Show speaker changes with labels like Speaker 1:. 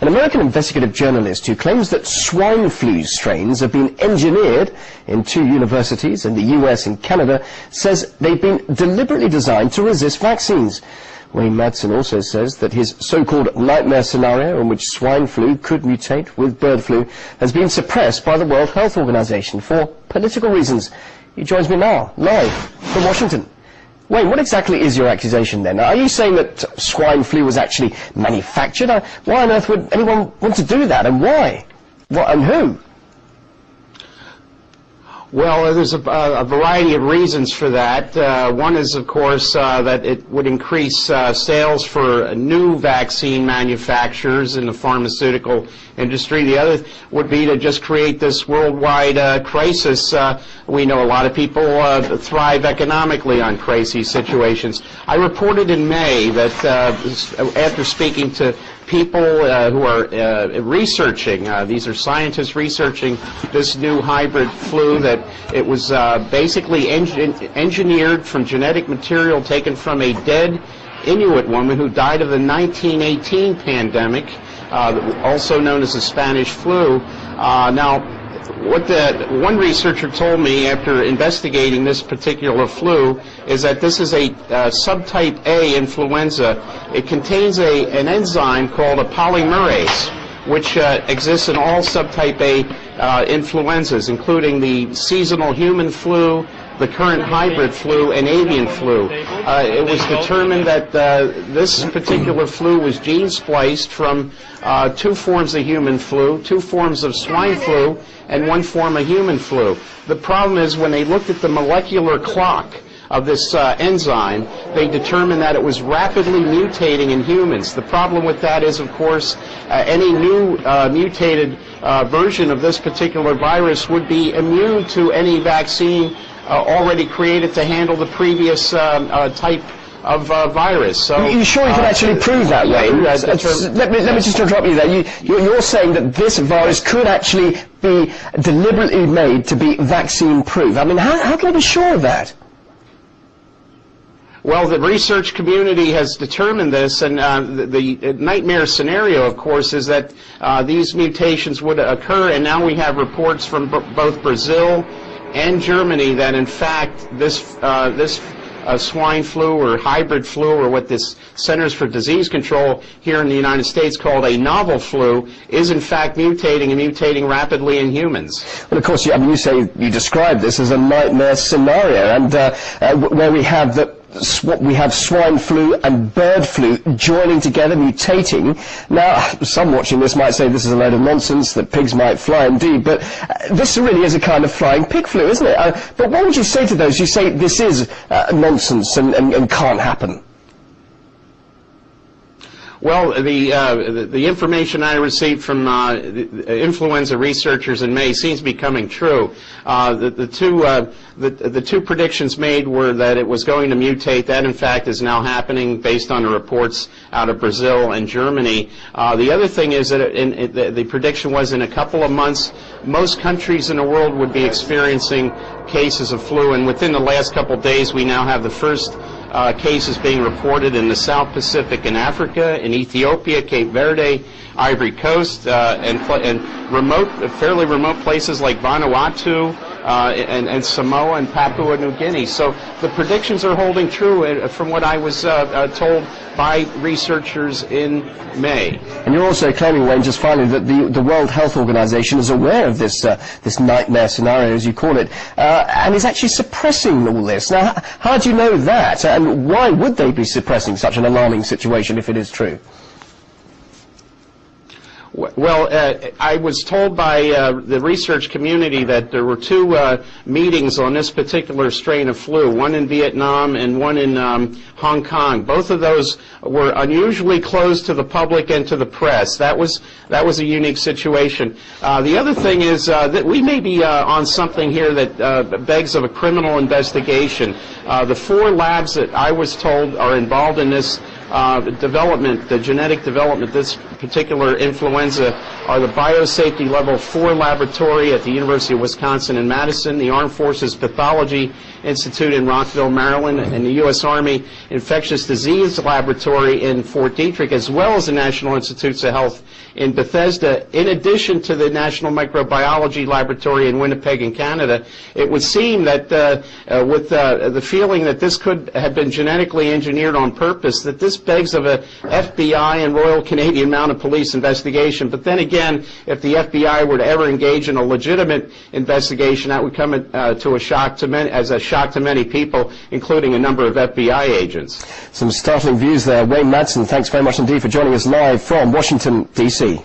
Speaker 1: An American investigative journalist who claims that swine flu strains have been engineered in 2 universities in the US and Canada says they've been deliberately designed to resist vaccines. Wayne Madsen also says that his so-called nightmare scenario in which swine flu could mutate with bird flu has been suppressed by the World Health Organization for political reasons. He joins me now, live from Washington. Wayne, what exactly is your accusation then? Are you saying that swine flu was actually manufactured? Why on earth would anyone want to do that, and why? What, and who?
Speaker 2: Well, there's a variety of reasons for that. One is, of course, that it would increase sales for new vaccine manufacturers in the pharmaceutical industry. The other would be to just create this worldwide crisis. We know a lot of people thrive economically on crisis situations. I reported in May that after speaking to people who are researching, these are scientists researching this new hybrid flu, that it was basically engineered from genetic material taken from a dead Inuit woman who died of the 1918 pandemic, also known as the Spanish flu. Now, what one researcher told me after investigating this particular flu is that this is a subtype A influenza. It contains an enzyme called a polymerase, which exists in all subtype A influenzas, including the seasonal human flu, the current hybrid flu, and avian flu. It was determined that this particular flu was gene spliced from 2 forms of human flu, 2 forms of swine flu, and 1 form of human flu. The problem is when they looked at the molecular clock of this enzyme, they determined that it was rapidly mutating in humans. The problem with that is, of course, any new mutated version of this particular virus would be immune to any vaccine already created to handle the previous type of virus. So,
Speaker 1: are you sure you can actually prove that, Wayne? Let me just interrupt you there. You're saying that this virus could actually be deliberately made to be vaccine-proof. I mean, how can I be sure of that?
Speaker 2: Well, the research community has determined this, and the nightmare scenario, of course, is that these mutations would occur, and now we have reports from both Brazil and Germany that, in fact, this swine flu or hybrid flu, or what this Centers for Disease Control here in the United States called a novel flu, is in fact mutating, and mutating rapidly in humans.
Speaker 1: Well, of course, you describe this as a nightmare scenario, and where we have swine flu and bird flu joining together, mutating. Now, some watching this might say this is a load of nonsense, that pigs might fly indeed, but this really is a kind of flying pig flu, isn't it? But what would you say to those who say this is nonsense and can't happen?
Speaker 2: Well, the information I received from influenza researchers in May seems to be coming true. The two predictions made were that it was going to mutate. That, in fact, is now happening based on the reports out of Brazil and Germany. The other thing is that the prediction was in a couple of months, most countries in the world would be experiencing cases of flu, and within the last couple of days, we now have the first cases being reported in the South Pacific and Africa, in Ethiopia, Cape Verde, Ivory Coast, and fairly remote places like Vanuatu and Samoa and Papua New Guinea. So the predictions are holding true from what I was told by researchers in May.
Speaker 1: And you're also claiming, Wayne, just finally, that the World Health Organization is aware of this nightmare scenario, as you call it, and is actually suppressing all this. Now, how do you know that? And why would they be suppressing such an alarming situation if it is true?
Speaker 2: Well, I was told by the research community that there were 2 meetings on this particular strain of flu, one in Vietnam and one in Hong Kong. Both of those were unusually closed to the public and to the press. That was a unique situation. The other thing is that we may be on something here that begs of a criminal investigation. The 4 labs that I was told are involved in this development, the genetic development, this particular influenza, are the Biosafety Level 4 laboratory at the University of Wisconsin in Madison, the Armed Forces Pathology Institute in Rockville, Maryland, and the U.S. Army Infectious Disease Laboratory in Fort Detrick, as well as the National Institutes of Health in Bethesda, in addition to the National Microbiology Laboratory in Winnipeg in Canada. It would seem that with the feeling that this could have been genetically engineered on purpose, that this begs of a FBI and Royal Canadian Mounted Police investigation. But then again, if the FBI were to ever engage in a legitimate investigation, that would come to a shock to many, as a shock to many people, including a number of FBI agents.
Speaker 1: Some startling views there. Wayne Madsen, thanks very much indeed for joining us live from Washington, D.C.